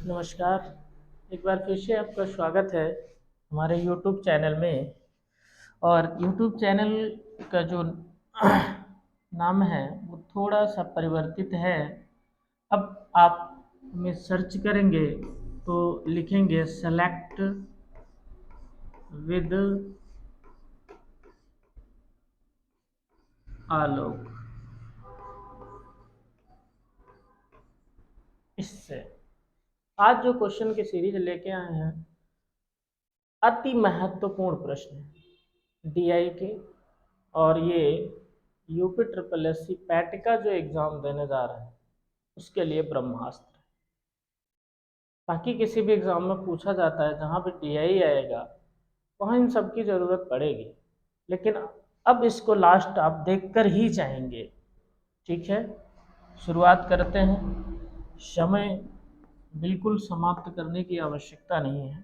नमस्कार। एक बार फिर से आपका स्वागत है हमारे यूट्यूब चैनल में। और यूट्यूब चैनल का जो नाम है वो थोड़ा सा परिवर्तित है। अब आप में सर्च करेंगे तो लिखेंगे सेलेक्ट विद आलोक। इससे आज जो क्वेश्चन की सीरीज लेके आए हैं, अति महत्वपूर्ण प्रश्न है डीआई के। और ये UP triple S C PET का जो एग्ज़ाम देने जा रहे हैं उसके लिए ब्रह्मास्त्र है। बाकी किसी भी एग्ज़ाम में पूछा जाता है जहाँ पे डीआई आएगा वहाँ इन सब की ज़रूरत पड़ेगी, लेकिन अब इसको लास्ट आप देख कर ही जाएंगे। ठीक है, शुरुआत करते हैं। समय बिल्कुल समाप्त करने की आवश्यकता नहीं है।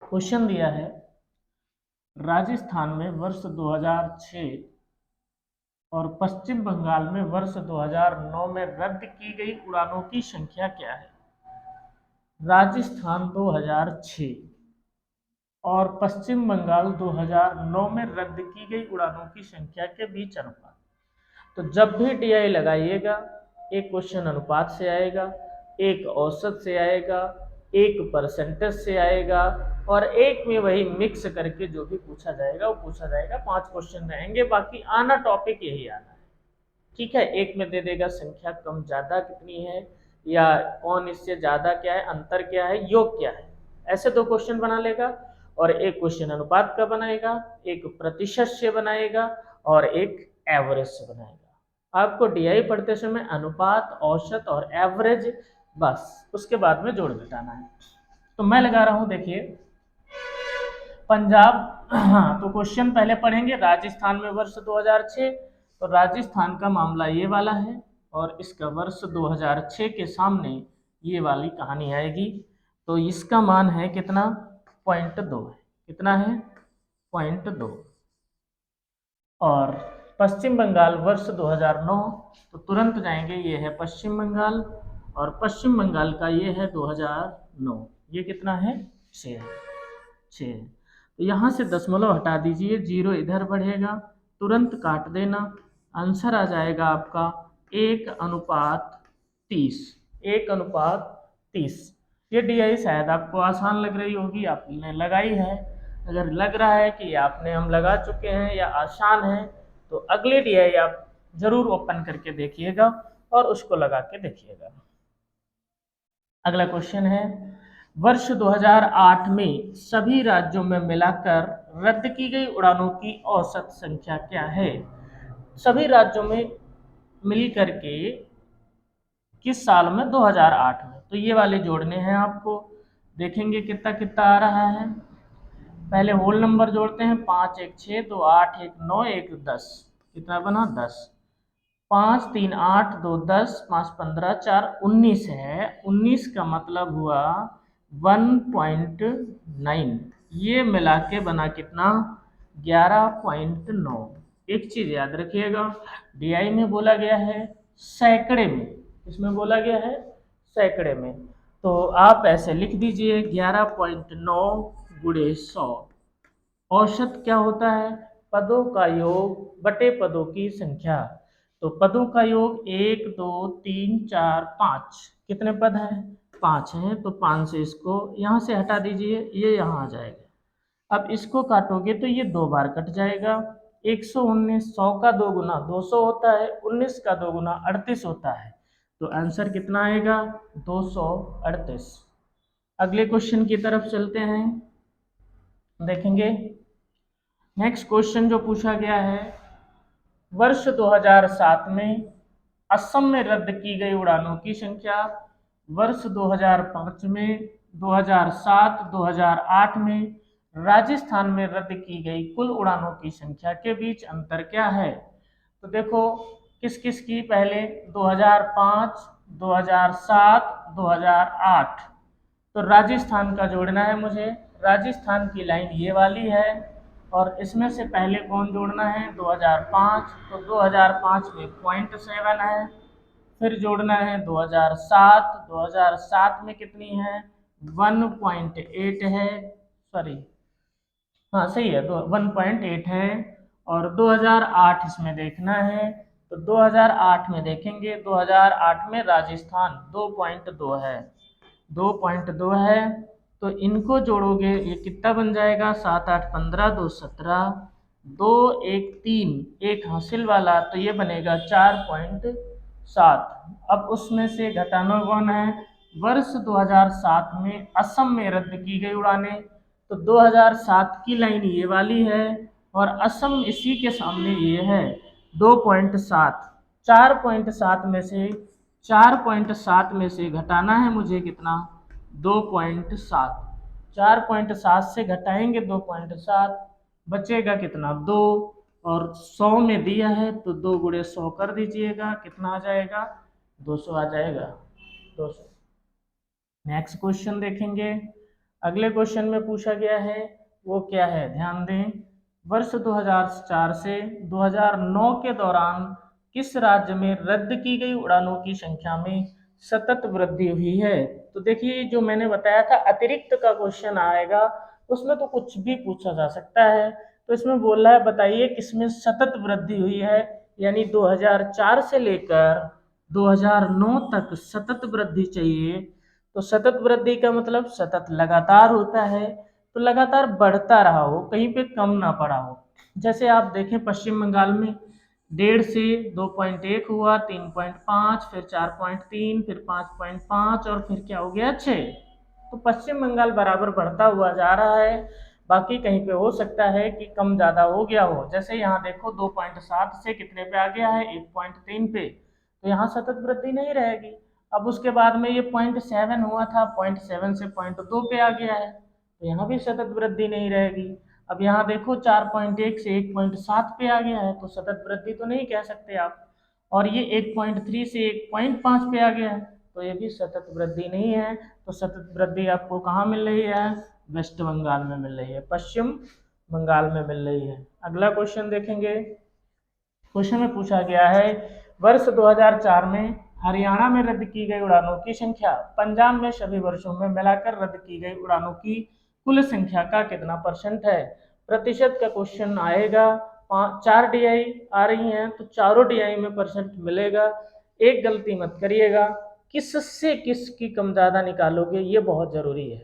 क्वेश्चन दिया है, राजस्थान में वर्ष 2006 और पश्चिम बंगाल में वर्ष 2009 में रद्द की गई उड़ानों की संख्या क्या है। राजस्थान 2006 और पश्चिम बंगाल 2009 में रद्द की गई उड़ानों की संख्या के बीच अनुपात। तो जब भी डीआई लगाइएगा, एक क्वेश्चन अनुपात से आएगा, एक औसत से आएगा, एक परसेंटेज से आएगा और एक में वही मिक्स करके जो भी पूछा जाएगा वो पूछा जाएगा। 5 क्वेश्चन रहेंगे, बाकी आना टॉपिक यही आना है। ठीक है, एक में दे देगा संख्या कम ज़्यादा कितनी है, या कौन इससे ज़्यादा क्या है, अंतर क्या है, योग क्या है, ऐसे 2 क्वेश्चन बना लेगा। और एक क्वेश्चन अनुपात का बनाएगा, एक प्रतिशत से बनाएगा और एक एवरेज से बनाएगा। आपको डीआई पढ़ते समय अनुपात, औसत और एवरेज, बस उसके बाद में जोड़ घटाना है। तो मैं लगा रहा हूँ, देखिए पंजाब। हाँ, तो क्वेश्चन पहले पढ़ेंगे। राजस्थान में वर्ष 2006, तो राजस्थान का मामला ये वाला है और इसका वर्ष 2006 के सामने ये वाली कहानी आएगी। तो इसका मान है कितना, 0.2 है। कितना है, 0.2। और पश्चिम बंगाल वर्ष 2009, तो तुरंत जाएंगे, ये है पश्चिम बंगाल और पश्चिम बंगाल का ये है 2009। ये कितना है, 6। तो यहाँ से दशमलव हटा दीजिए, 0 इधर बढ़ेगा, तुरंत काट देना। आंसर आ जाएगा आपका 1:30। 1:30। ये डीआई शायद आपको आसान लग रही होगी, आपने लगाई है। अगर लग रहा है कि आपने हम लगा चुके हैं या आसान है, तो अगले डीआई आप जरूर ओपन करके देखिएगा और उसको लगा के देखिएगा। अगला क्वेश्चन है, वर्ष 2008 में सभी राज्यों में मिलाकर रद्द की गई उड़ानों की औसत संख्या क्या है। सभी राज्यों में मिल करके किस साल में, 2008 में। तो ये वाले जोड़ने हैं आपको, देखेंगे कितना कितना आ रहा है। पहले होल नंबर जोड़ते हैं, 5 1 6 2 8 1 9 1 10। कितना बना, 10। 5 3 8 2 10 5 15 4 19 है। 19 का मतलब हुआ 1.9। ये मिला के बना कितना, 11.9। एक चीज याद रखिएगा, डीआई में बोला गया है सैकड़े में। इसमें बोला गया है सैकड़े में, तो आप ऐसे लिख दीजिए 11.9 गुणे 100। औसत क्या होता है, पदों का योग बटे पदों की संख्या। तो पदों का योग 1 2 3 4 5, कितने पद हैं, 5 हैं। तो 5 से इसको यहाँ से हटा दीजिए, ये यहाँ आ जाएगा। अब इसको काटोगे तो ये 2 बार कट जाएगा। 119, 100 का 2 गुना 200 होता है, 19 का 2 गुना 38 होता है। तो आंसर कितना आएगा, 238। अगले क्वेश्चन की तरफ चलते हैं, देखेंगे। नेक्स्ट क्वेश्चन जो पूछा गया है, वर्ष 2007 में असम में रद्द की गई उड़ानों की संख्या। वर्ष 2005 में, 2007, 2008 में राजस्थान में रद्द की गई कुल उड़ानों की संख्या के बीच अंतर क्या है। तो देखो किस किस की, पहले 2005, 2007, 2008। तो राजस्थान का जोड़ना है मुझे। राजस्थान की लाइन ये वाली है और इसमें से पहले कौन जोड़ना है, 2005। तो 2005 में 0.7 है, फिर जोड़ना है 2007, 2007 में कितनी है 1.8 है, सॉरी हाँ सही है, 1.8 है। और 2008 इसमें देखना है, तो 2008 में देखेंगे, 2008 में राजस्थान 2.2 है, 2.2 है। तो इनको जोड़ोगे ये कितना बन जाएगा, 7 8 15, 2 17, 2 1 3, एक हासिल वाला, तो ये बनेगा 4.7। अब उसमें से घटाना कौन है, वर्ष 2007 में असम में रद्द की गई उड़ानें, तो 2007 की लाइन ये वाली है और असम इसी के सामने ये है 2.7। 4.7 में से 4.7 में से घटाना है मुझे कितना, 2.7। 4.7 से घटाएंगे 2.7, बचेगा कितना 2, और 100 में दिया है तो 2 गुणे 100 कर दीजिएगा, कितना आ जाएगा 200 आ जाएगा, 200। नेक्स्ट क्वेश्चन देखेंगे। अगले क्वेश्चन में पूछा गया है वो क्या है, ध्यान दें। वर्ष 2004 से 2009 के दौरान किस राज्य में रद्द की गई उड़ानों की संख्या में सतत वृद्धि हुई है। तो देखिए जो मैंने बताया था अतिरिक्त का क्वेश्चन आएगा, उसमें तो कुछ भी पूछा जा सकता है। तो इसमें बोल रहा है बताइए किसमें सतत वृद्धि हुई है, यानी 2004 से लेकर 2009 तक सतत वृद्धि चाहिए। तो सतत वृद्धि का मतलब सतत लगातार होता है, तो लगातार बढ़ता रहा हो, कहीं पे कम ना पड़ा हो। जैसे आप देखें पश्चिम बंगाल में 1.5 से 2.1 हुआ, 3.5, फिर 4.3, फिर 5.5 और फिर क्या हो गया 6। तो पश्चिम बंगाल बराबर बढ़ता हुआ जा रहा है। बाकी कहीं पे हो सकता है कि कम ज़्यादा हो गया हो, जैसे यहाँ देखो 2.7 से कितने पे आ गया है 1.3 पे, तो यहाँ सतत वृद्धि नहीं रहेगी। अब उसके बाद में ये 0.7 हुआ था, 0.7 से 0.2 पे आ गया है, तो यहाँ भी सतत वृद्धि नहीं रहेगी। अब यहाँ देखो 4.1 से 1.7 पे आ गया है, तो सतत वृद्धि तो नहीं कह सकते आप। और ये 1.3 से 1.5 पे आ गया है, तो ये भी सतत वृद्धि नहीं है। तो सतत वृद्धि आपको कहाँ मिल रही है, वेस्ट बंगाल में मिल रही है, पश्चिम बंगाल में मिल रही है। अगला क्वेश्चन देखेंगे। क्वेश्चन में पूछा गया है वर्ष 2004 में हरियाणा में रद्द की गई उड़ानों की संख्या पंजाब में सभी वर्षों में मिलाकर रद्द की गई उड़ानों की कुल संख्या का कितना परसेंट है। प्रतिशत का क्वेश्चन आएगा, 4 DI आ रही हैं तो चारों DI में परसेंट मिलेगा। एक गलती मत करिएगा, किससे किसकी कम ज़्यादा निकालोगे ये बहुत ज़रूरी है।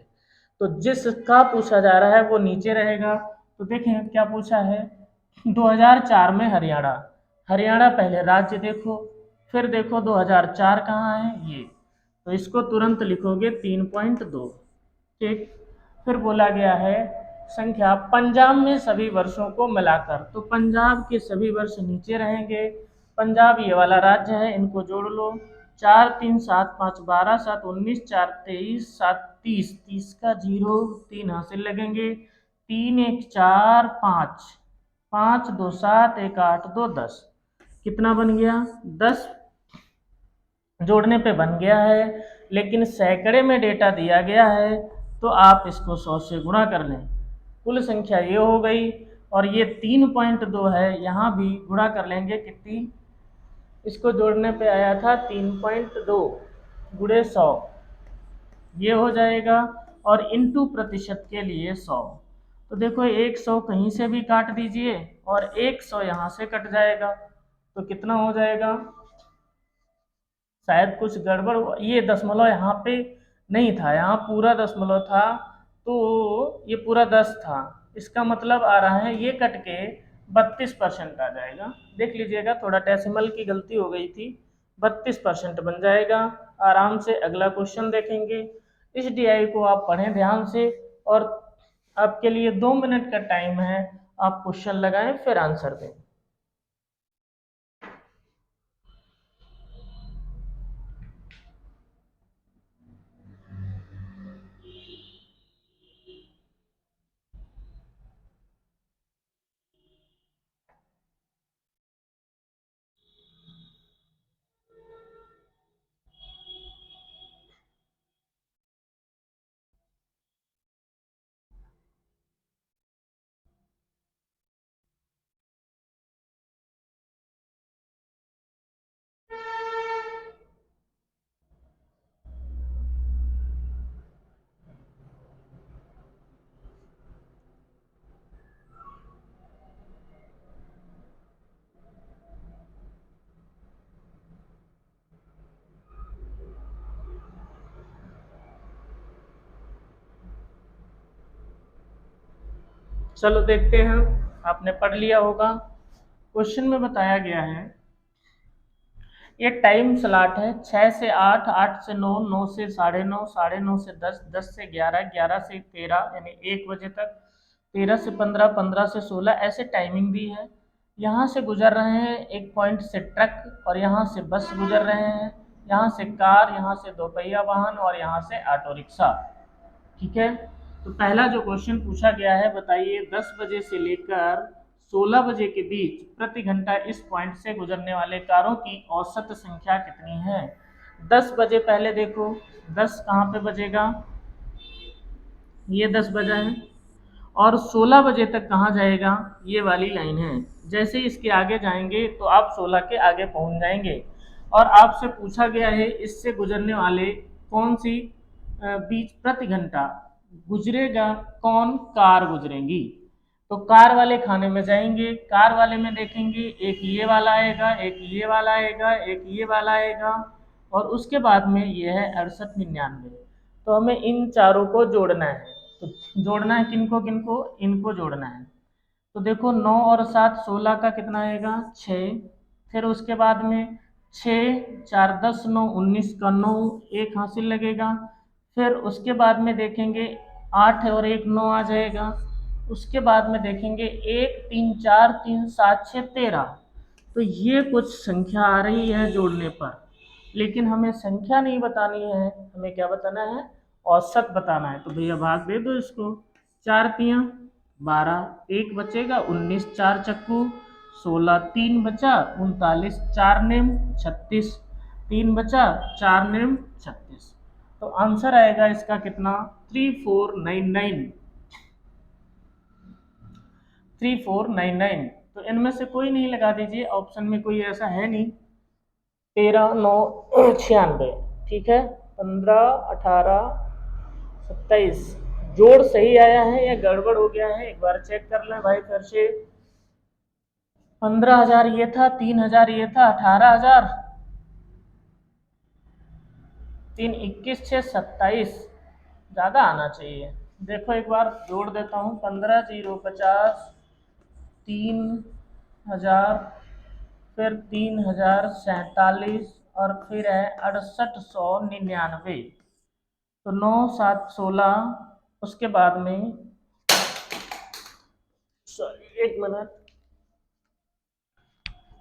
तो जिसका पूछा जा रहा है वो नीचे रहेगा। तो देखें क्या पूछा है, 2004 में हरियाणा, हरियाणा पहले राज्य देखो, फिर देखो 2004 कहाँ है ये, तो इसको तुरंत लिखोगे 3.2। ठीक, फिर बोला गया है संख्या पंजाब में सभी वर्षों को मिलाकर, तो पंजाब के सभी वर्ष नीचे रहेंगे। पंजाब ये वाला राज्य है, इनको जोड़ लो, 4 3 7 5 12 7 19, 4 23 7 30, 30 का 0, 3 हासिल लगेंगे, 3 1 4 5, 5 2 7 1 8 2 10, कितना बन गया 10, जोड़ने पे बन गया है। लेकिन सैकड़े में डेटा दिया गया है, तो आप इसको 100 से गुणा कर लें, कुल संख्या ये हो गई। और ये 3.2 है, यहाँ भी गुणा कर लेंगे कितनी, इसको जोड़ने पे आया था 3.2 गुणे 100, ये हो जाएगा। और इनटू प्रतिशत के लिए 100, तो देखो 100 कहीं से भी काट दीजिए और 100 यहाँ से कट जाएगा, तो कितना हो जाएगा, शायद कुछ गड़बड़ ये दशमलव यहाँ पे नहीं था, यहाँ पूरा दशमलव था, तो ये पूरा 10 था, इसका मतलब आ रहा है ये कट के 32% आ जाएगा। देख लीजिएगा थोड़ा डेसिमल की गलती हो गई थी, 32% बन जाएगा। आराम से अगला क्वेश्चन देखेंगे। इस DI को आप पढ़ें ध्यान से, और आपके लिए 2 मिनट का टाइम है, आप क्वेश्चन लगाएं फिर आंसर दें। चलो देखते हैं, आपने पढ़ लिया होगा। क्वेश्चन में बताया गया है, ये टाइम स्लॉट है 6 से 8, 8 से 9, 9 से 9:30, 9:30 से 10, 10 से 11, 11 से 13 यानी 1 बजे तक, 13 से 15, 15 से 16, ऐसे टाइमिंग दी है। यहाँ से गुजर रहे हैं एक पॉइंट से ट्रक, और यहाँ से बस गुजर रहे हैं, यहाँ से कार, यहाँ से दोपहिया वाहन, और यहाँ से ऑटो रिक्शा। ठीक है, तो पहला जो क्वेश्चन पूछा गया है, बताइए 10 बजे से लेकर 16 बजे के बीच प्रति घंटा इस पॉइंट से गुजरने वाले कारों की औसत संख्या कितनी है। 10 बजे पहले देखो, 10 कहाँ पे बजेगा, ये 10 बजा है, और 16 बजे तक कहाँ जाएगा, ये वाली लाइन है। जैसे इसके आगे जाएंगे तो आप 16 के आगे पहुंच जाएंगे। और आपसे पूछा गया है इससे गुजरने वाले कौन सी बीच प्रति घंटा गुजरेगा, कौन, कार गुजरेंगी। तो कार वाले खाने में जाएंगे, कार वाले में देखेंगे एक ये वाला आएगा, एक ये वाला आएगा, एक ये वाला आएगा, और उसके बाद में ये है 6899। तो हमें इन चारों को जोड़ना है। तो जोड़ना है किनको किनको, इनको जोड़ना है। तो देखो 9 और 7, 16 का कितना आएगा, 6। फिर उसके बाद में 6, 4, 10, 9, 19 का 9, एक हासिल लगेगा। फिर उसके बाद में देखेंगे 8 और 1, 9 आ जाएगा। उसके बाद में देखेंगे 1, 3, 4, 3, 7, 6, 13। तो ये कुछ संख्या आ रही है जोड़ने पर, लेकिन हमें संख्या नहीं बतानी है, हमें क्या बताना है, औसत बताना है। तो भैया भाग दे दो इसको, 4 तियाँ 12, 1 बचेगा, 19, 4 चक्कू 16, 3 बचा, 39, 4 नेम 36, 3 बचा, 4 नेम 36। तो आंसर आएगा इसका कितना, 3499, 3499। तो इनमें से कोई नहीं लगा दीजिए, ऑप्शन में कोई ऐसा है नहीं। 13, 9, 96, ठीक है, 15, 18, 27। जोड़ सही आया है या गड़बड़ हो गया है, एक बार चेक कर लें भाई फिर से। 15,000 ये था, 3,000 ये था, 18,000, 3, 21, 6, 27, ज़्यादा आना चाहिए। देखो एक बार जोड़ देता हूँ, 15, 0, 50, 3,000, फिर 3,047, और फिर है 6899। तो 9, 7, 16, उसके बाद में, सॉरी 1 मिनट,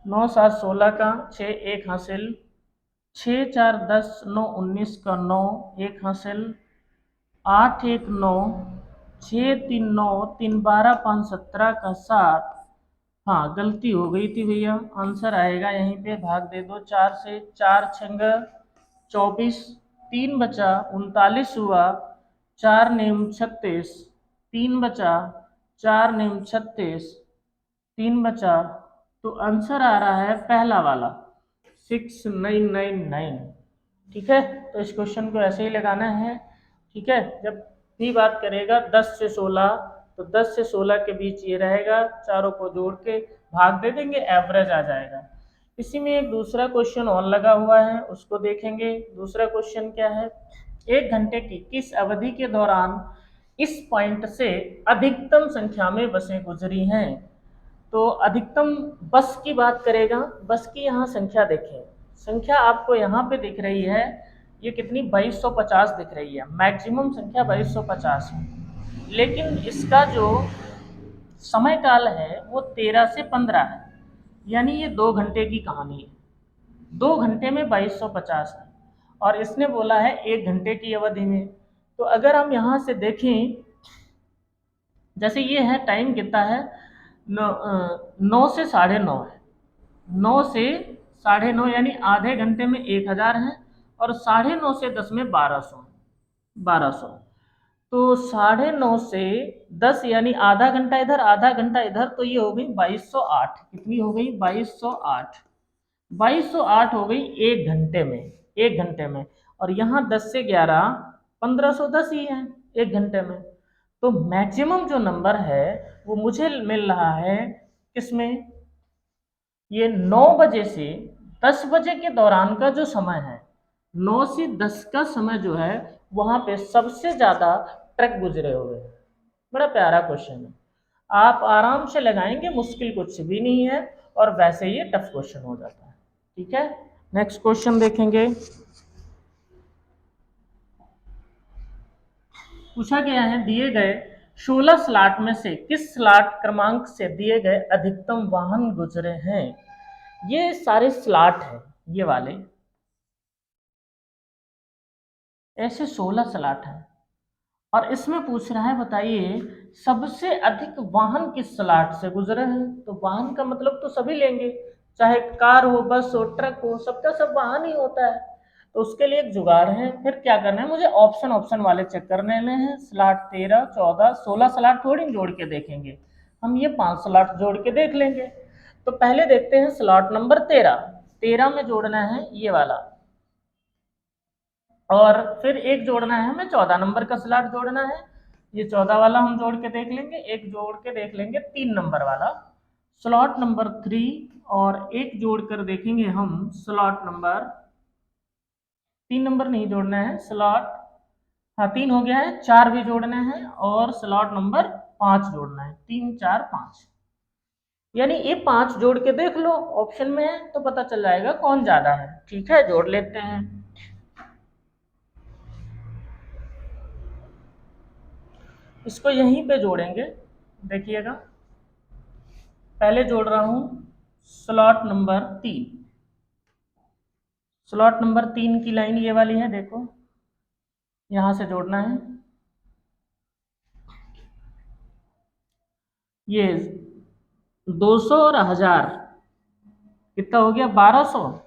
9, 7, 16 का 6, 1 हासिल, 6, 4, 10, 9, 19 का 9, 1 हासिल, 8, 1, 9, 6, 3, 9, 3, 12, 5, 17 का 7। हाँ गलती हो गई थी भैया, आंसर आएगा यहीं पे, भाग दे दो 4 से, 4 छंग 24, 3 बचा, 39 हुआ, 4 नेम 36, 3 बचा, 4 नेम 36, 3 बचा। तो आंसर आ रहा है पहला वाला, 6999। ठीक है, तो इस क्वेश्चन को ऐसे ही लगाना है। ठीक है, जब भी बात करेगा 10 से 16, तो 10 से 16 के बीच ये रहेगा, चारों को जोड़ के भाग दे देंगे, एवरेज आ जाएगा। इसी में एक दूसरा क्वेश्चन और लगा हुआ है, उसको देखेंगे। दूसरा क्वेश्चन क्या है, 1 घंटे की किस अवधि के दौरान इस पॉइंट से अधिकतम संख्या में बसें गुजरी हैं। तो अधिकतम बस की बात करेगा, बस की यहाँ संख्या देखें, संख्या आपको यहाँ पे दिख रही है, ये कितनी, 2250 दिख रही है, मैक्सिमम संख्या 2250 है। लेकिन इसका जो समय काल है वो 13 से 15 है, यानी ये 2 घंटे की कहानी है। 2 घंटे में 2250 है, और इसने बोला है 1 घंटे की अवधि में। तो अगर हम यहाँ से देखें, जैसे ये है टाइम कितना है, 9 से 9:30 है, 9 से 9:30 यानी आधे घंटे में 1000 है, और 9:30 से 10 में 1200, 1200। तो 9:30 से 10 यानी आधा घंटा इधर आधा घंटा इधर, तो ये हो गई 2208। कितनी हो गई, 2208, 2208 हो गई 1 घंटे में, 1 घंटे में। और यहाँ 10 से 11, 1510 ही है 1 घंटे में। तो मैक्सिमम जो नंबर है वो मुझे मिल रहा है किसमें, ये 9 बजे से 10 बजे के दौरान का जो समय है, 9 से 10 का समय जो है, वहां पे सबसे ज्यादा ट्रक गुजरे हुए। बड़ा प्यारा क्वेश्चन है। आप आराम से लगाएंगे, मुश्किल कुछ भी नहीं है, और वैसे ये टफ क्वेश्चन हो जाता है। ठीक है, नेक्स्ट क्वेश्चन देखेंगे। पूछा गया है दिए गए 16 स्लॉट में से किस स्लॉट क्रमांक से दिए गए अधिकतम वाहन गुजरे हैं। ये सारे स्लॉट हैं, ये वाले ऐसे 16 स्लॉट हैं, और इसमें पूछ रहा है बताइए सबसे अधिक वाहन किस स्लॉट से गुजरे हैं। तो वाहन का मतलब तो सभी लेंगे, चाहे कार हो, बस हो, ट्रक हो, सबका सब वाहन ही होता है। तो उसके लिए एक जुगाड़ है, फिर क्या करना है, मुझे ऑप्शन ऑप्शन वाले चेक करने हैं। स्लॉट 13, 14, 16 स्लॉट थोड़ी जोड़ के देखेंगे, हम ये 5 स्लॉट जोड़ के देख लेंगे। तो पहले देखते हैं स्लॉट नंबर 13। 13 में जोड़ना है ये वाला, और फिर एक जोड़ना है हमें 14 नंबर का स्लॉट जोड़ना है। ये 14 वाला हम जोड़ के देख लेंगे, एक जोड़ के देख लेंगे 3 नंबर वाला स्लॉट नंबर 3, और एक जोड़ कर देखेंगे हम स्लॉट नंबर 3 नंबर नहीं जोड़ना है स्लॉट, हाँ 3 हो गया है, 4 भी जोड़ना है, और स्लॉट नंबर 5 जोड़ना है, 3 4 5, यानी ये 5 जोड़ के देख लो, ऑप्शन में है तो पता चल जाएगा कौन ज्यादा है। ठीक है, जोड़ लेते हैं। इसको यहीं पे जोड़ेंगे, देखिएगा पहले जोड़ रहा हूं स्लॉट नंबर 3। स्लॉट नंबर 3 की लाइन ये वाली है, देखो यहां से जोड़ना है। ये 200 और 1000 कितना हो गया, 1200,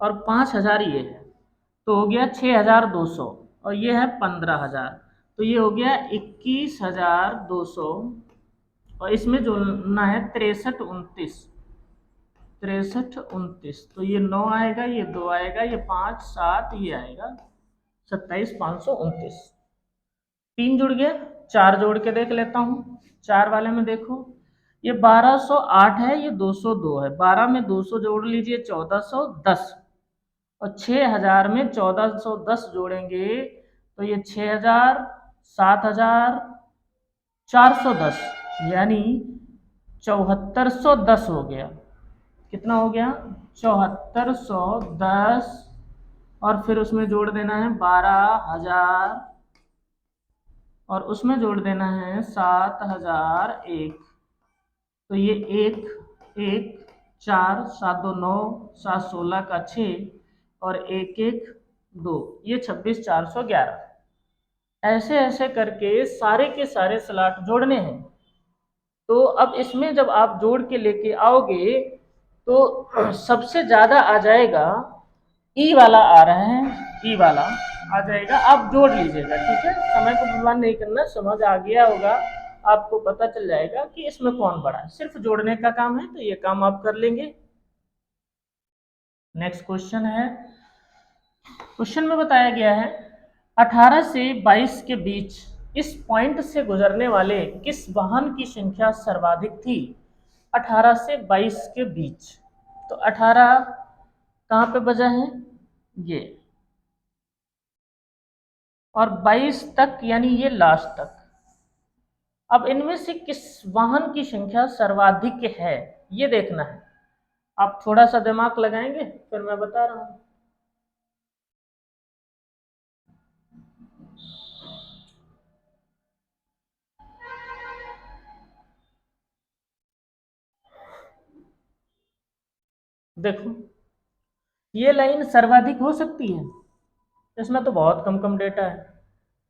और 5000 ये है, तो हो गया 6200, और ये है 15000, तो ये हो गया 21200, और इसमें जोड़ना है 63 29, 63 29, तो ये 9 आएगा, ये 2 आएगा, ये 5 7, ये आएगा 27529। 3 जुड़ गया, 4 जोड़ के देख लेता हूँ। 4 वाले में देखो ये 1208 है, ये 202 है, 12 में 200 जोड़ लीजिए 1410, और 6000 में 1410 जोड़ेंगे तो ये 6000 7410, यानी 7410 हो गया। कितना हो गया, 7410, और फिर उसमें जोड़ देना है 12000, और उसमें जोड़ देना है 7001, तो ये एक एक 4 7 2 9 7 16 का 6, और 1 1 2, ये 26411। ऐसे ऐसे करके सारे के सारे स्लॉट जोड़ने हैं। तो अब इसमें जब आप जोड़ के लेके आओगे तो सबसे ज्यादा आ जाएगा, ई वाला आ रहा है, ई वाला आ जाएगा, आप जोड़ लीजिएगा। ठीक है, समय को बर्बाद नहीं करना, समझ आ गया होगा, आपको पता चल जाएगा कि इसमें कौन बड़ा है, सिर्फ जोड़ने का काम है, तो ये काम आप कर लेंगे। नेक्स्ट क्वेश्चन है, क्वेश्चन में बताया गया है 18 से 22 के बीच इस पॉइंट से गुजरने वाले किस वाहन की संख्या सर्वाधिक थी। 18 से 22 के बीच, तो 18 कहाँ पे बजा है, ये, और 22 तक यानी ये लास्ट तक। अब इनमें से किस वाहन की संख्या सर्वाधिक है, ये देखना है। आप थोड़ा सा दिमाग लगाएंगे फिर मैं बता रहा हूं। देखो ये लाइन सर्वाधिक हो सकती है, इसमें तो बहुत कम कम डेटा है,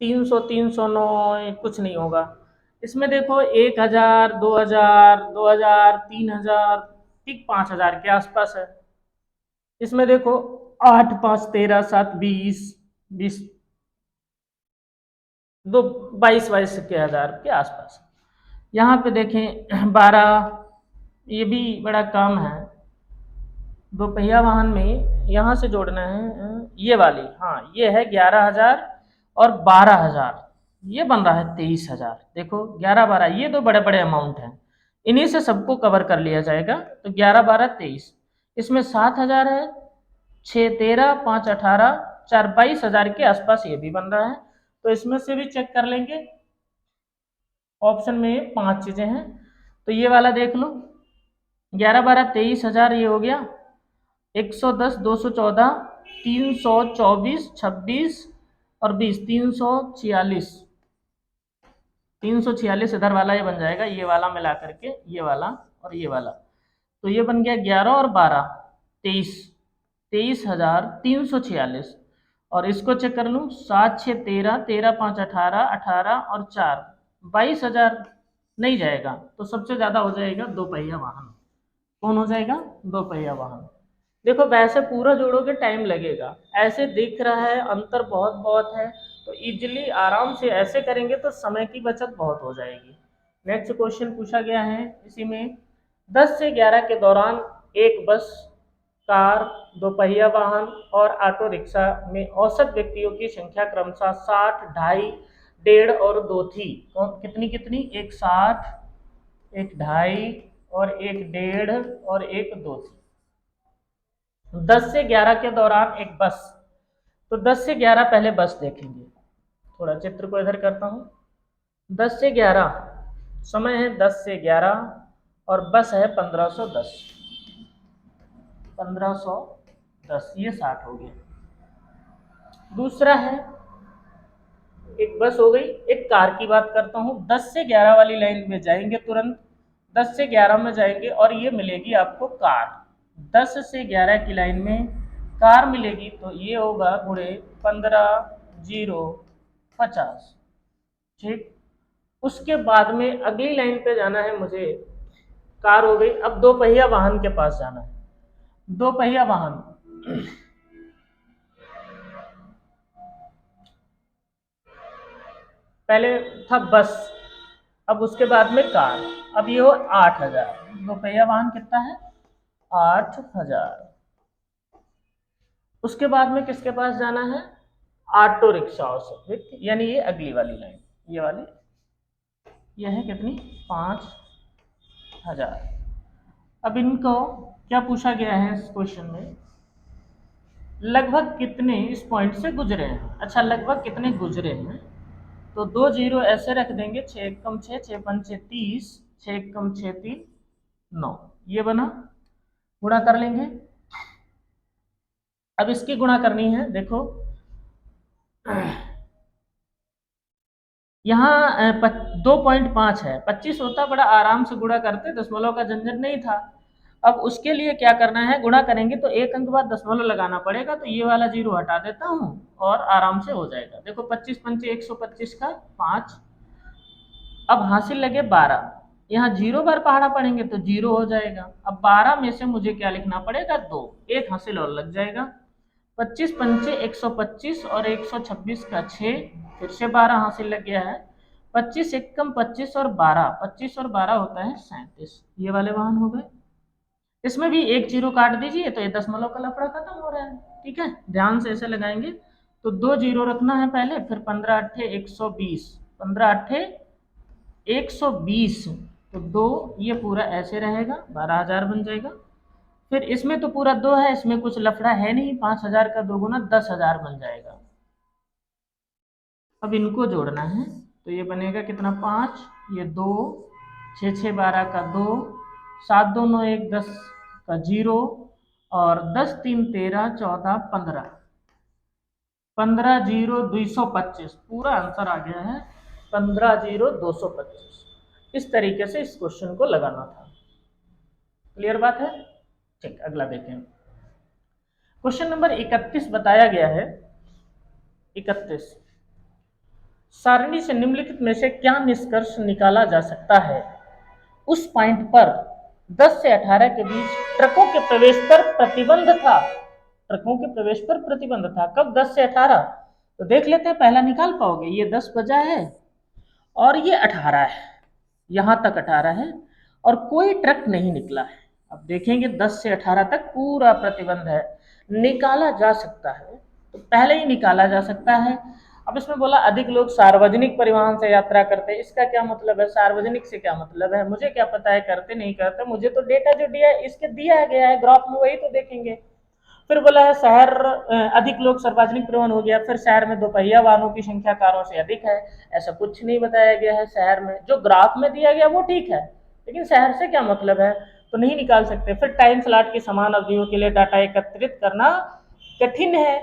300 309 कुछ नहीं होगा। इसमें देखो 1000 2000 2000 3000, ठीक 5000 के आसपास है। इसमें देखो 8 5 13 7 20 20 दो 22 के हजार के आसपास। यहाँ पे देखें 12, ये भी बड़ा कम है। दो पहिया वाहन में यहाँ से जोड़ना है ये वाली, हाँ ये है 11000 और 12000, ये बन रहा है 23000। देखो 11 12 ये दो बड़े बड़े अमाउंट हैं, इन्हीं से सबको कवर कर लिया जाएगा। तो 11 12 23, इसमें 7000 है, 6 13 5 18 4 22000 के आसपास ये भी बन रहा है। तो इसमें से भी चेक कर लेंगे, ऑप्शन में 5 चीजें हैं। तो ये वाला देख लो, 11 12 23,000 ये हो गया, 110 214 324 26 और 20 346 इधर वाला ये बन जाएगा, ये वाला मिला करके ये वाला और ये वाला, तो ये बन गया 11 और 12 23, 23,346। और इसको चेक कर लूँ, 7 6 13, 13 5 18, 18 और 4 22,000 नहीं जाएगा, तो सबसे ज़्यादा हो जाएगा दो पहिया वाहन। कौन हो जाएगा? दो पहिया वाहन। देखो वैसे पूरा जोड़ोगे टाइम लगेगा, ऐसे दिख रहा है अंतर बहुत बहुत है, तो इजीली आराम से ऐसे करेंगे तो समय की बचत बहुत हो जाएगी। नेक्स्ट क्वेश्चन पूछा गया है इसी में, 10 से 11 के दौरान एक बस, कार, दोपहिया वाहन और ऑटो रिक्शा में औसत व्यक्तियों की संख्या क्रमशः 60, 2.5, 1.5 और 2 थी। कितनी कितनी? एक 60, एक 2.5 और एक 1.5 और एक 2 थी। 10 से 11 के दौरान एक बस, तो 10 से 11 पहले बस देखेंगे, थोड़ा चित्र को इधर करता हूँ। 10 से 11 समय है, 10 से 11 और बस है 1510, 1510 ये 60 हो गया। दूसरा है, एक बस हो गई, एक कार की बात करता हूँ। 10 से 11 वाली लाइन में जाएंगे तुरंत, 10 से 11 में जाएंगे और ये मिलेगी आपको कार। 10 से 11 की लाइन में कार मिलेगी, तो ये होगा गुणे 15 0 50। ठीक, उसके बाद में अगली लाइन पे जाना है मुझे, कार हो गई, अब दो पहिया वाहन के पास जाना है। दो पहिया वाहन, पहले था बस, अब उसके बाद में कार, अब ये हो 8,000। दो पहिया वाहन कितना है? 8,000। उसके बाद में किसके पास जाना है? ऑटो रिक्शाओं से, ठीक, यानी ये अगली वाली लाइन, ये वाली, ये है कितनी? 5,000। अब इनको क्या पूछा गया है इस क्वेश्चन में, लगभग कितने इस पॉइंट से गुजरे हैं। अच्छा, लगभग कितने गुजरे हैं, तो 2 0 ऐसे रख देंगे, 6 एकम 6, 6 पंचे 30, 6 एकम 6 3 9, ये बना, गुणा कर लेंगे। अब इसकी गुणा करनी है, देखो यहाँ 2.5 है, 25 होता बड़ा आराम से गुणा करते, दशमलव का झंझट नहीं था। अब उसके लिए क्या करना है, गुणा करेंगे तो एक अंक बाद दशमलव लगाना पड़ेगा, तो ये वाला 0 हटा देता हूँ और आराम से हो जाएगा। देखो 25 पंचे 125 का 5, अब हासिल लगे 12, यहाँ 0 बार पहाड़ा पड़ेंगे तो 0 हो जाएगा। अब 12 में से मुझे क्या लिखना पड़ेगा? 2, एक हासिल और लग जाएगा। 25 पंचे 125 और 126 का 6, फिर से 12 हासिल लग गया है। 25 एकम 25 और 12, 25 और 12 होता है 37, ये वाले वाहन हो गए। इसमें भी एक 0 काट दीजिए तो ये दशमलव का लफड़ा खत्म हो रहा है। ठीक है, ध्यान से ऐसे लगाएंगे, तो 2 0 रखना है पहले, फिर 15 अट्ठे 120, 15 अट्ठे 120, तो 2 ये पूरा ऐसे रहेगा, 12,000 बन जाएगा। फिर इसमें तो पूरा 2 है, इसमें कुछ लफड़ा है नहीं, 5,000 का 2 गुना 10,000 बन जाएगा। अब इनको जोड़ना है, तो ये बनेगा कितना? 5, ये 2, 6 6 12 का 2, 7 2 9 1 10 का 0 और 10 3 13 14 15, 15 0 225, पूरा आंसर आ गया है 15 0 225। इस तरीके से इस क्वेश्चन को लगाना था। क्लियर बात है? ठीक, अगला देखें। क्वेश्चन नंबर 31 बताया गया है, 31, सारणी से निम्नलिखित में से क्या निष्कर्ष निकाला जा सकता है? उस पॉइंट पर 10 से 18 के बीच ट्रकों के प्रवेश पर प्रतिबंध था। ट्रकों के प्रवेश पर प्रतिबंध था। कब? 10 से 18। तो देख लेते हैं, पहला निकाल पाओगे? ये 10 बजा है और ये 18 है, यहां तक 18 है और कोई ट्रक नहीं निकला है। अब देखेंगे 10 से 18 तक पूरा प्रतिबंध है, निकाला जा सकता है, तो पहले ही निकाला जा सकता है। अब इसमें बोला अधिक लोग सार्वजनिक परिवहन से यात्रा करते हैं, इसका क्या मतलब है? सार्वजनिक से क्या मतलब है? मुझे क्या पता है करते नहीं करते, मुझे तो डेटा जो दिया है इसके दिया गया है ग्राफ में, वही तो देखेंगे। फिर बोला है शहर अधिक लोग सार्वजनिक परिवहन हो गया, फिर शहर में दोपहिया वाहनों की संख्या कारों से अधिक है, ऐसा कुछ नहीं बताया गया है। शहर में जो ग्राफ में दिया गया वो ठीक है, लेकिन शहर से क्या मतलब है, तो नहीं निकाल सकते। फिर टाइम स्लॉट की समान अवधियों के लिए डाटा एकत्रित करना कठिन है।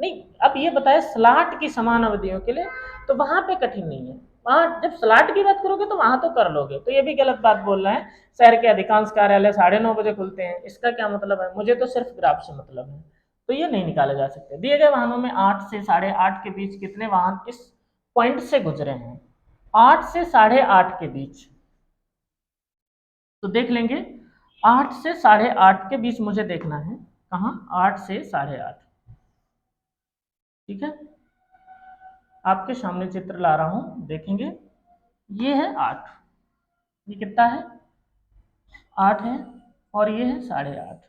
नहीं, अब ये बताए स्लॉट की समान अवधियों के लिए, तो वहां पे कठिन नहीं है। वहां जब स्लॉट की बात करोगे तो वहां तो कर लोगे। तो ये भी गलत बात बोल रहे हैं। शहर के अधिकांश कार्यालय 9:30 बजे खुलते हैं, इसका क्या मतलब है, मुझे तो सिर्फ ग्राफ से मतलब है। तो ये नहीं निकाले जा सकते। दिए गए वाहनों में 8 से 8:30 के बीच कितने वाहन इस पॉइंट से गुजरे हैं। 8 से 8:30 के बीच, तो देख लेंगे। 8 से 8:30 के बीच मुझे देखना है, कहाँ, 8 से 8:30। ठीक है, आपके सामने चित्र ला रहा हूं, देखेंगे। ये है 8, ये कितना है, 8 है, और ये है 8:30।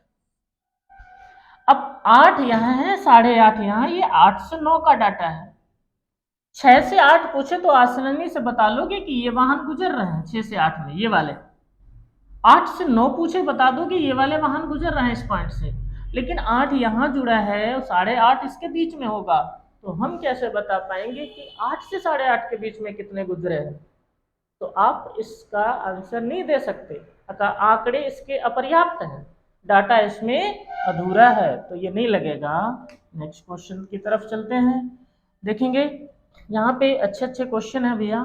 अब 8 यहाँ है, 8:30 यहाँ, ये 8 से 9 का डाटा है। 6 से 8 पूछे तो आसानी से बता लोगे कि ये वाहन गुजर रहे हैं 6 से 8 में, ये वाले। 8 से 9 पूछे बता दो कि ये वाले वाहन गुजर रहे हैं इस पॉइंट से। लेकिन 8 यहाँ जुड़ा है और 8:30 इसके बीच में होगा, तो हम कैसे बता पाएंगे कि 8 से 8:30 के बीच में कितने गुजरे हैं। तो आप इसका आंसर नहीं दे सकते, अतः आंकड़े इसके अपर्याप्त हैं, डाटा इसमें अधूरा है, तो ये नहीं लगेगा। नेक्स्ट क्वेश्चन की तरफ चलते हैं, देखेंगे। यहाँ पे अच्छे अच्छे क्वेश्चन है भैया,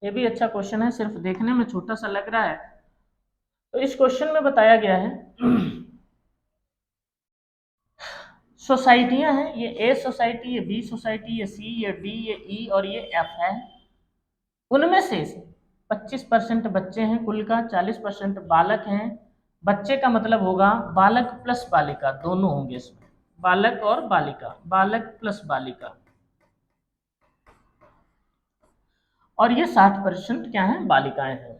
ये भी अच्छा क्वेश्चन है, सिर्फ देखने में छोटा सा लग रहा है। तो इस क्वेश्चन में बताया गया है सोसाइटियां हैं, ये ए सोसाइटी, ये बी सोसाइटी, ये सी, ये डी, ये ई और ये एफ है। उनमें से 25% बच्चे हैं कुल का, 40% बालक हैं। बच्चे का मतलब होगा बालक प्लस बालिका, दोनों होंगे इसमें, बालक और बालिका, बालक प्लस बालिका। और ये 60% क्या है, बालिकाएं हैं।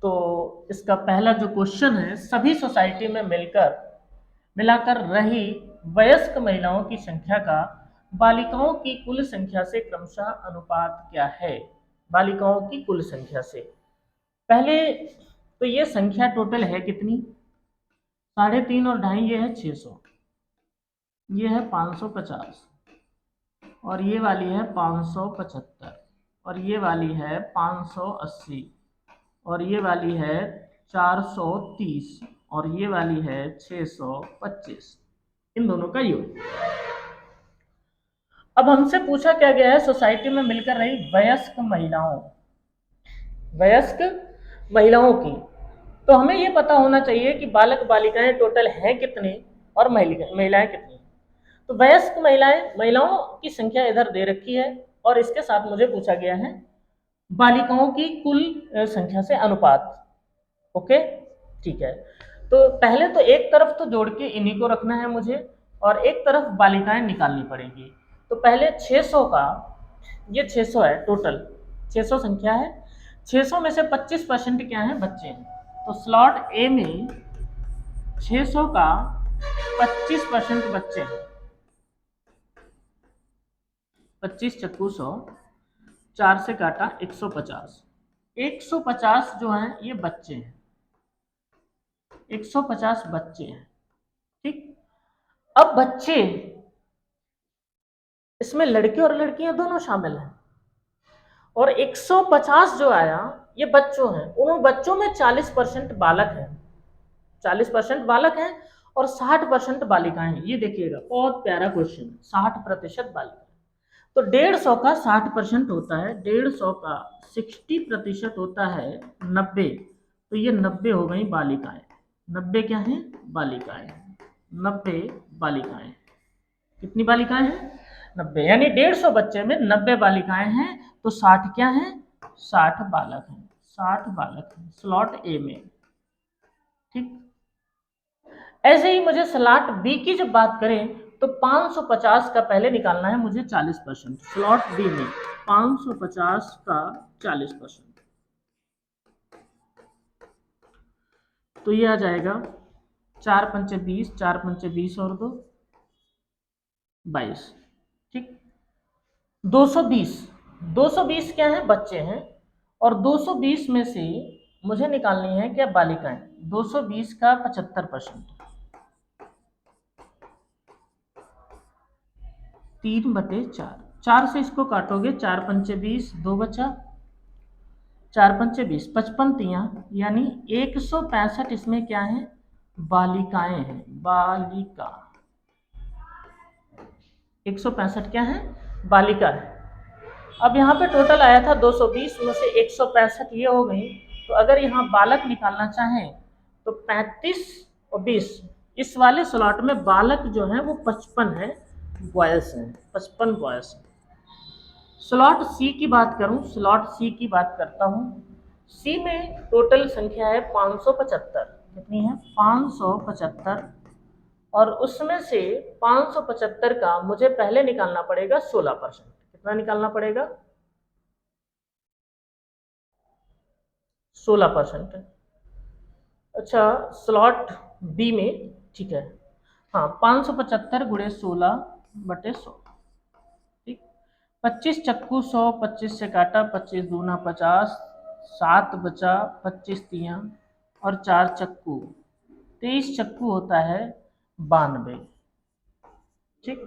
तो इसका पहला जो क्वेश्चन है, सभी सोसाइटी में मिलाकर रही वयस्क महिलाओं की संख्या का बालिकाओं की कुल संख्या से क्रमशः अनुपात क्या है। बालिकाओं की कुल संख्या से, पहले तो ये संख्या टोटल है कितनी, 3.5 और 2.5, ये है 600, ये है 550, और ये वाली है 575, और ये वाली है 580, और ये वाली है 430, और ये वाली है 625, इन दोनों का योग। अब हमसे पूछा क्या गया है, सोसाइटी में मिलकर रही वयस्क महिलाओं की। तो हमें ये पता होना चाहिए कि बालक बालिकाएं टोटल हैं कितने और महिलाएं कितनी। तो वयस्क महिलाओं की संख्या इधर दे रखी है, और इसके साथ मुझे पूछा गया है बालिकाओं की कुल संख्या से अनुपात। ओके, ठीक है। तो पहले तो एक तरफ तो जोड़ के इन्हीं को रखना है मुझे, और एक तरफ बालिकाएं निकालनी पड़ेगी। तो पहले 600 का, ये 600 है टोटल, 600 संख्या है, 600 में से 25% क्या है, बच्चे हैं। तो स्लॉट ए में 600 का 25% बच्चे हैं, 25 चक्कू 100, 4 से काटा 150, 150 जो है ये बच्चे हैं, 150 बच्चे हैं। ठीक, अब बच्चे, इसमें लड़के और लड़कियां दोनों शामिल हैं, और 150 जो आया ये बच्चों हैं। उन बच्चों में 40% बालक हैं, 40% बालक हैं, और 60% बालिकाएं हैं। ये देखिएगा, बहुत प्यारा क्वेश्चन, 60% बालिकाएं। तो 150 का 60% होता है, 150 का 60% होता है 90। तो ये 90 हो गई बालिकाएं, 90 क्या है, बालिकाएं, 90 बालिकाएं। कितनी बालिकाएं हैं, 90, यानी 150 बच्चे में 90 बालिकाएं हैं, तो 60 क्या है, 60 बालक हैं, 60 बालक हैं स्लॉट ए में। ठीक, ऐसे ही मुझे स्लॉट बी की जब बात करें, तो 550 का पहले निकालना है मुझे 40%, स्लॉट बी में 550 का 40%, तो ये आ जाएगा 4 पंचे 20, 4 पंचे 20 और 2 22। ठीक, 220, 220 क्या है, बच्चे हैं, और 220 में से मुझे निकालनी है क्या, बालिकाएं। 220 का 75%, 3/4, 4 से इसको काटोगे, 4 पंचे 20, 2 बचा, 4 पंचे 20, 55 तियां, यानी 165 इसमें क्या है, बालिकाएं हैं, बालिका। 165 क्या है, बालिका है। अब यहाँ पे टोटल आया था 220 में से 165 ये हो गई। तो अगर यहाँ बालक निकालना चाहें तो 35 और 20, इस वाले स्लॉट में बालक जो है वो 55 है, बॉयज हैं, 55 बॉयज हैं। स्लॉट सी की बात करूं, स्लॉट सी की बात करता हूं। सी में टोटल संख्या है 575, कितनी है, 575, और उसमें से 575 का मुझे पहले निकालना पड़ेगा 16%। कितना निकालना पड़ेगा, 16%। अच्छा, स्लॉट बी में, ठीक है, हाँ, 575 गुणे 16/100, ठीक। 25 चक्कू 100, 25 से काटा, 25 दूना 50, 7 बचा, 25 तियां और 4 चक्कू, 23 चक्कू होता है 92, ठीक।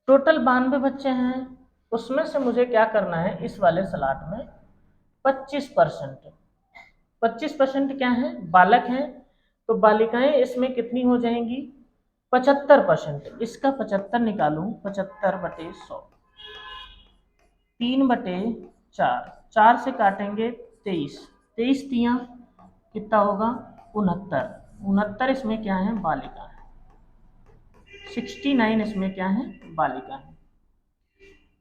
टोटल 92 बच्चे हैं, उसमें से मुझे क्या करना है, इस वाले स्लॉट में 25%। 25% क्या है, बालक हैं, तो बालिकाएं इसमें कितनी हो जाएंगी, 75%। इसका 75 निकालूं, 75/100, 3/4, 4 से काटेंगे 23, 23 तियां कितना होगा, 69, 69 इसमें क्या है, बालिका है, 69 इसमें क्या है, बालिका है।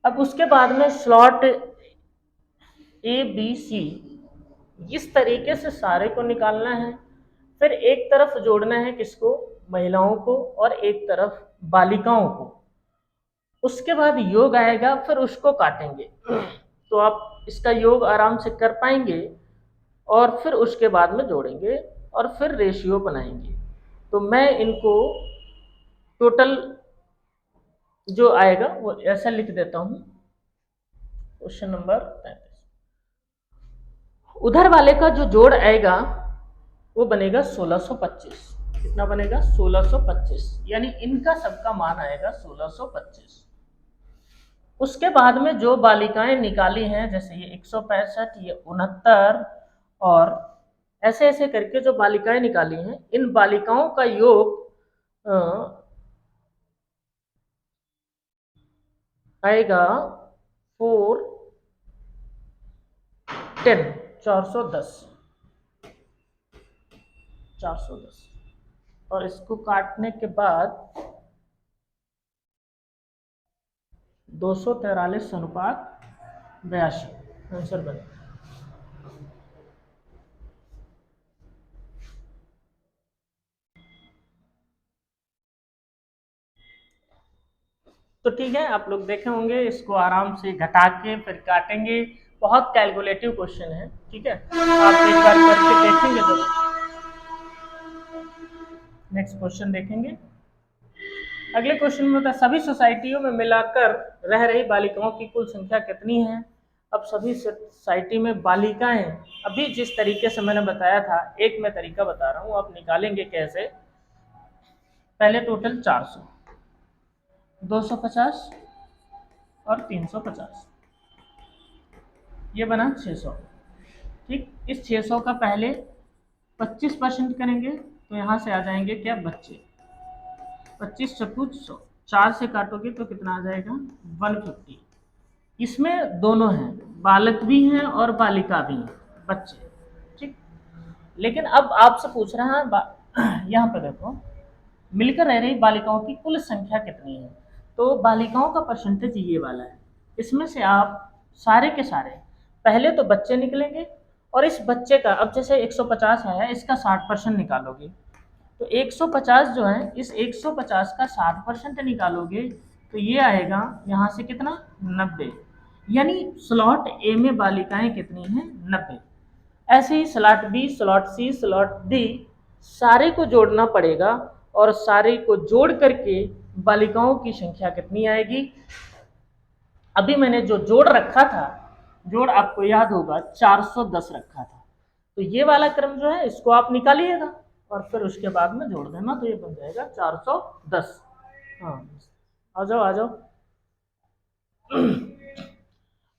अब उसके बाद में स्लॉट ए बी सी, इस तरीके से सारे को निकालना है। फिर एक तरफ जोड़ना है किसको, महिलाओं को, और एक तरफ बालिकाओं को। उसके बाद योग आएगा, फिर उसको काटेंगे, तो आप इसका योग आराम से कर पाएंगे, और फिर उसके बाद में जोड़ेंगे और फिर रेशियो बनाएंगे। तो मैं इनको टोटल जो आएगा वो ऐसा लिख देता हूं। क्वेश्चन नंबर 33, उधर वाले का जो जोड़ आएगा वो बनेगा 1625। कितना बनेगा, 1625, यानी इनका सबका मान आएगा 1625। उसके बाद में जो बालिकाएं निकाली हैं, जैसे ये 165, ये 69, और ऐसे ऐसे करके जो बालिकाएं निकाली हैं, इन बालिकाओं का योग आएगा 410, 410, 410, और इसको काटने के बाद 243:82 आंसर बने। तो ठीक है, आप लोग देखे होंगे, इसको आराम से घटा के फिर काटेंगे। बहुत कैलकुलेटिव क्वेश्चन है, ठीक है, आप एक बार करके देखेंगे तो। नेक्स्ट क्वेश्चन देखेंगे। अगले क्वेश्चन में होता है, सभी सोसाइटियों में मिलाकर रह रही बालिकाओं की कुल संख्या कितनी है। अब सभी सोसाइटी में बालिकाएं, अभी जिस तरीके से मैंने बताया था, एक मैं तरीका बता रहा हूँ, आप निकालेंगे कैसे। पहले टोटल 400, 250 और 350, ये बना 600, ठीक। इस 600 का पहले 25% करेंगे, तो यहाँ से आ जाएंगे क्या, बच्चे। 25 चक्कू 100, 4 से काटोगे तो कितना आ जाएगा, 150। इसमें दोनों हैं, बालक भी हैं और बालिका भी हैं, बच्चे, ठीक। लेकिन अब आपसे पूछ रहा है, यहाँ पे देखो, मिलकर रह रही बालिकाओं की कुल संख्या कितनी है। तो बालिकाओं का परसेंटेज ये वाला है। इसमें से आप सारे के सारे पहले तो बच्चे निकलेंगे, और इस बच्चे का, अब जैसे 150 है, इसका 60% निकालोगे, तो 150 जो है, इस 150 का 60% निकालोगे, तो ये आएगा यहाँ से कितना, 90। यानी स्लॉट ए में बालिकाएं कितनी हैं, 90। ऐसे ही स्लॉट बी, स्लॉट सी, स्लॉट डी, सारे को जोड़ना पड़ेगा, और सारे को जोड़ करके बालिकाओं की संख्या कितनी आएगी। अभी मैंने जो जोड़ रखा था, जोड़ आपको याद होगा 410 रखा था, तो ये वाला क्रम जो है, इसको आप निकालिएगा और फिर उसके बाद में जोड़ देना, तो ये बन जाएगा 410। हाँ, आ जाओ आ जाओ।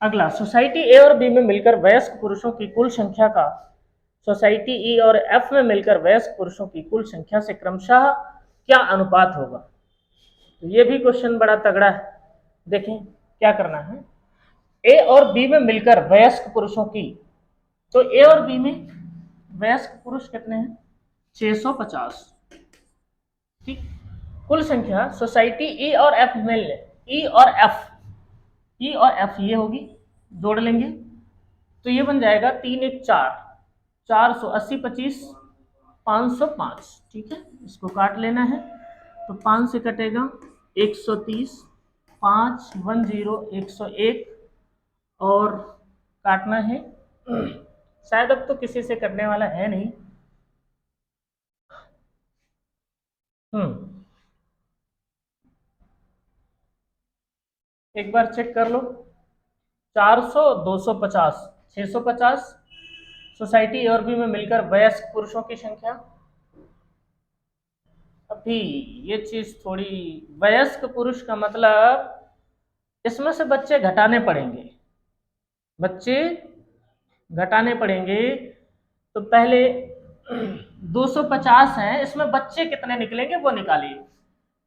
अगला, सोसाइटी ए और बी में मिलकर वयस्क पुरुषों की कुल संख्या का सोसाइटी ई और एफ में मिलकर वयस्क पुरुषों की कुल संख्या से क्रमशः क्या अनुपात होगा। तो ये भी क्वेश्चन बड़ा तगड़ा है। देखें क्या करना है। ए और बी में मिलकर वयस्क पुरुषों की, तो ए और बी में वयस्क पुरुष कितने हैं, 650। ठीक, कुल संख्या सोसाइटी ई और एफ में, ई और एफ, ई और एफ ये होगी, जोड़ लेंगे तो ये बन जाएगा 3 1 4, 480 25 505। ठीक है, इसको काट लेना है तो 5 से कटेगा 130, 5 1 0 101 और काटना है। शायद अब तो किसी से करने वाला है नहीं। एक बार चेक कर लो। 400 250 650 सोसाइटी ए और बी में मिलकर वयस्क पुरुषों की संख्या। अभी ये चीज थोड़ी, वयस्क पुरुष का मतलब इसमें से बच्चे घटाने पड़ेंगे, बच्चे घटाने पड़ेंगे। तो पहले 250 है, इसमें बच्चे कितने निकलेंगे वो निकालिए।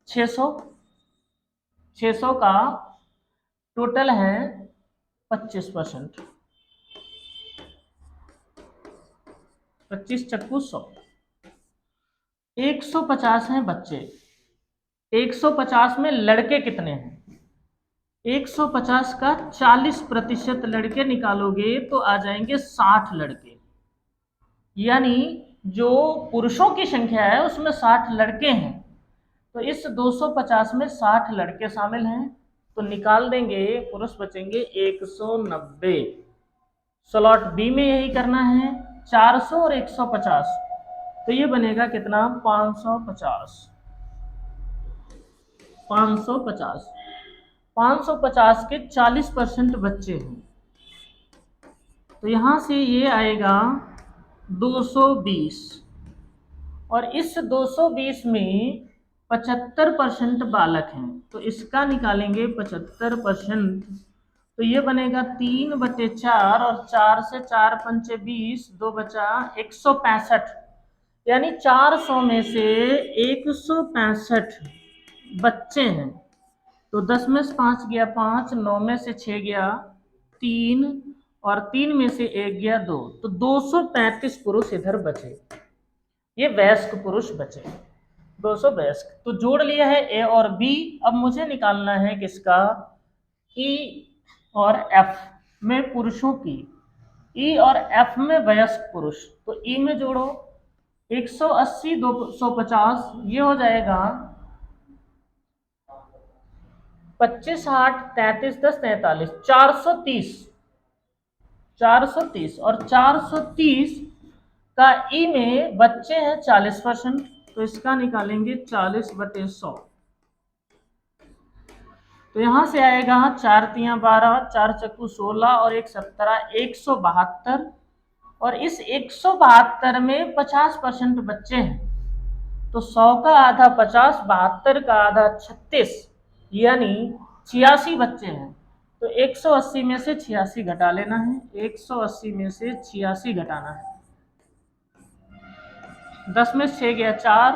600, 600 का टोटल है 25%, 25 चक्कू 100, 150 हैं बच्चे। 150 में लड़के कितने हैं, 150 का 40% लड़के निकालोगे तो आ जाएंगे 60 लड़के। यानी जो पुरुषों की संख्या है उसमें 60 लड़के हैं, तो इस 250 में 60 लड़के शामिल हैं, तो निकाल देंगे, पुरुष बचेंगे 190। स्लॉट बी में यही करना है, 400 और 150, तो ये बनेगा कितना, 550। 550, 550 के 40% बच्चे हैं, तो यहां से ये आएगा 220, और इस 220 में 75% बालक हैं, तो इसका निकालेंगे 75%, तो ये बनेगा 3/4, और 4 से 4 पंचे 20, 2 बचा 165। यानी 400 में से 165 बच्चे हैं, तो 10 में से 5 गया 5, 9 में से 6 गया 3, और 3 में से 1 गया 2, तो 235 पुरुष इधर बचे, ये वयस्क पुरुष बचे 200 वयस्क। तो जोड़ लिया है ए और बी। अब मुझे निकालना है किसका, ई और एफ में पुरुषों की, ई और एफ में वयस्क पुरुष। तो ई में जोड़ो 180 250, ये हो जाएगा 25 8 33 10 43, 430, 430, और 430 का ई में बच्चे हैं 40%, तो इसका निकालेंगे 40/100। तो यहां से आएगा 4 3 12, 4 चक्कू 16 और 1 17, 172, और इस 172 में 50% बच्चे हैं, तो 100 का आधा 50, 72 का आधा 36, यानी 86 बच्चे हैं। तो 180 में से 86 घटा लेना है, 180 में से 86 घटाना है। 10 में से 6 गया 4,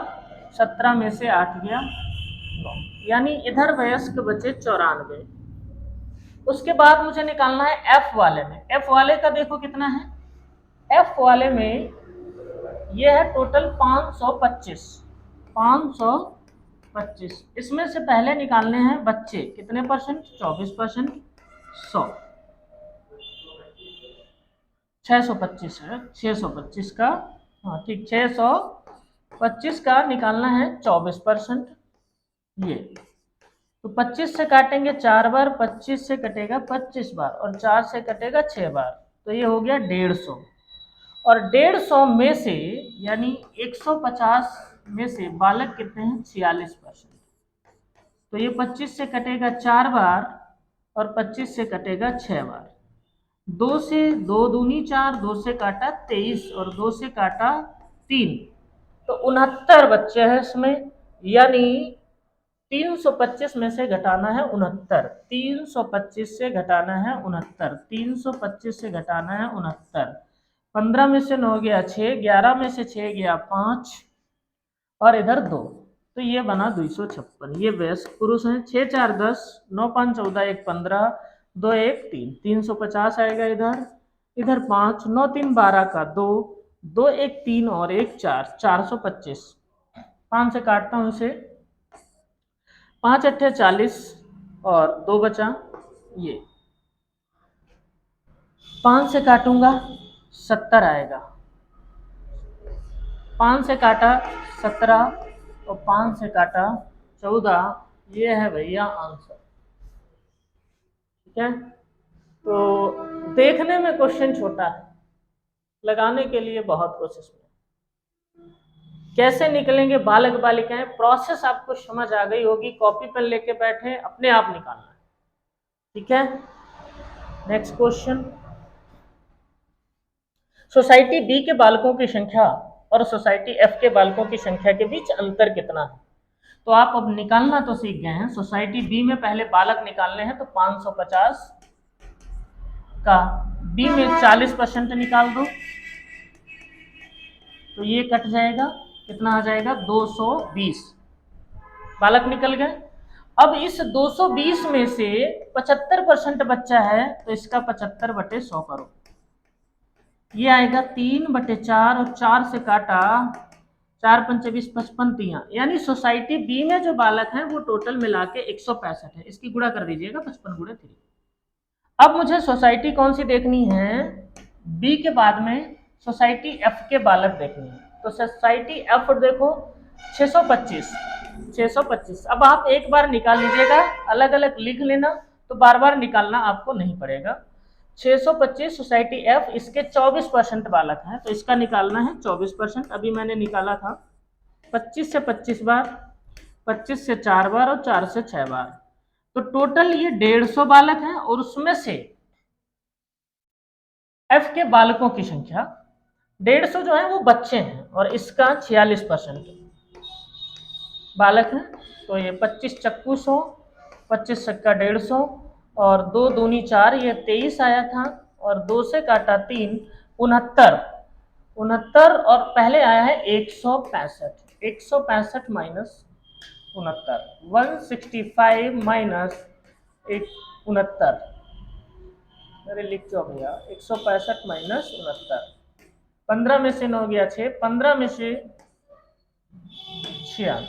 17 में से 8 गया 9, यानी इधर वयस्क बचे 94। उसके बाद मुझे निकालना है एफ वाले में। एफ वाले का देखो कितना है, एफ वाले में ये है टोटल 525, 525। इसमें से पहले निकालने हैं बच्चे कितने परसेंट, 24%, 100, 625 है, 625 का, हाँ ठीक, 625 का निकालना है 24%। ये तो 25 से काटेंगे 4 बार, 25 से कटेगा 25 बार, और 4 से कटेगा 6 बार, तो ये हो गया 150। और 150 में से, यानी 150 में से बालक कितने हैं, 46%, तो ये 25 से कटेगा 4 बार, और 25 से कटेगा 6 बार। 2 से 2 दूनी 4, 2 से काटा 23, और 2 से काटा 3, तो 69 बच्चे हैं इसमें। यानी 325 में से घटाना है 69, 325 से घटाना है 69, 325 से घटाना है 69, 15 में से 9 गया 6, 11 में से 6 गया 5 और इधर 2, तो ये बना 256। ये वयस्क पुरुष हैं। 6 4 10, 9 5 14, 1 15, 2 1 3, 350 आएगा इधर, इधर 5, 9 3 12 का 2, 2 1 3 और 1 4, 425। 5 से काटता हूँ इसे, 5 अट्ठे 40 और 2 बचा, ये 5 से काटूंगा 70 आएगा, 5 से काटा 17 और 5 से काटा 14, ये है भैया आंसर। ठीक है, तो देखने में क्वेश्चन छोटा है, लगाने के लिए बहुत कोशिश में। कैसे निकलेंगे बालक बालिकाएं, प्रोसेस आपको समझ आ गई होगी, कॉपी पेन लेके बैठे अपने आप निकालना है। ठीक है, नेक्स्ट क्वेश्चन, सोसाइटी बी के बालकों की संख्या और सोसाइटी एफ के बालकों की संख्या के बीच अंतर कितना है। तो आप अब निकालना तो सीख गए हैं। सोसाइटी बी में पहले बालक निकालने हैं, तो 550 का बी में 40% निकाल दो, तो ये कट जाएगा, कितना आ जाएगा 220 बालक निकल गए। अब इस 220 में से 75% बच्चा है, तो इसका 75/100 करो, ये आएगा 3/4 और 4 से काटा 4 पंचे 20, 55 तियां, यानी सोसाइटी बी में जो बालक हैं वो टोटल मिला के 165 है। इसकी गुणा कर दीजिएगा, 55 × 3। अब मुझे सोसाइटी कौन सी देखनी है, बी के बाद में सोसाइटी एफ के बालक देखनी है। तो सोसाइटी एफ देखो 625, 625। अब आप एक बार निकाल लीजिएगा, अलग अलग लिख लेना, तो बार बार निकालना आपको नहीं पड़ेगा। 625 सोसाइटी एफ, इसके 24% बालक हैं, तो इसका निकालना है 24%। अभी मैंने निकाला था 25 से 25 बार, 25 से 4 बार और 4 से 6 बार, तो टोटल ये 150 बालक हैं। और उसमें से एफ के बालकों की संख्या 150 जो है वो बच्चे हैं, और इसका 46% बालक हैं। तो ये 25 चक्कू 100, 25 छक्का 150 और 2 दूनी 4, ये 23 आया था, और 2 से काटा 3, 69, 69 और पहले आया है 165, 165 माइनस 69, 165 माइनस 69, मेरे लिख दो भैया, 165 माइनस 69, 15 में से 9 गया 6, 15 में से 96।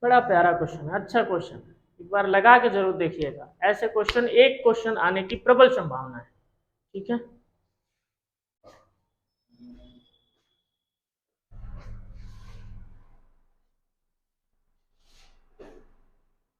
बड़ा प्यारा क्वेश्चन है, अच्छा क्वेश्चन है, एक बार लगा के जरूर देखिएगा। ऐसे क्वेश्चन, एक क्वेश्चन आने की प्रबल संभावना है। ठीक है।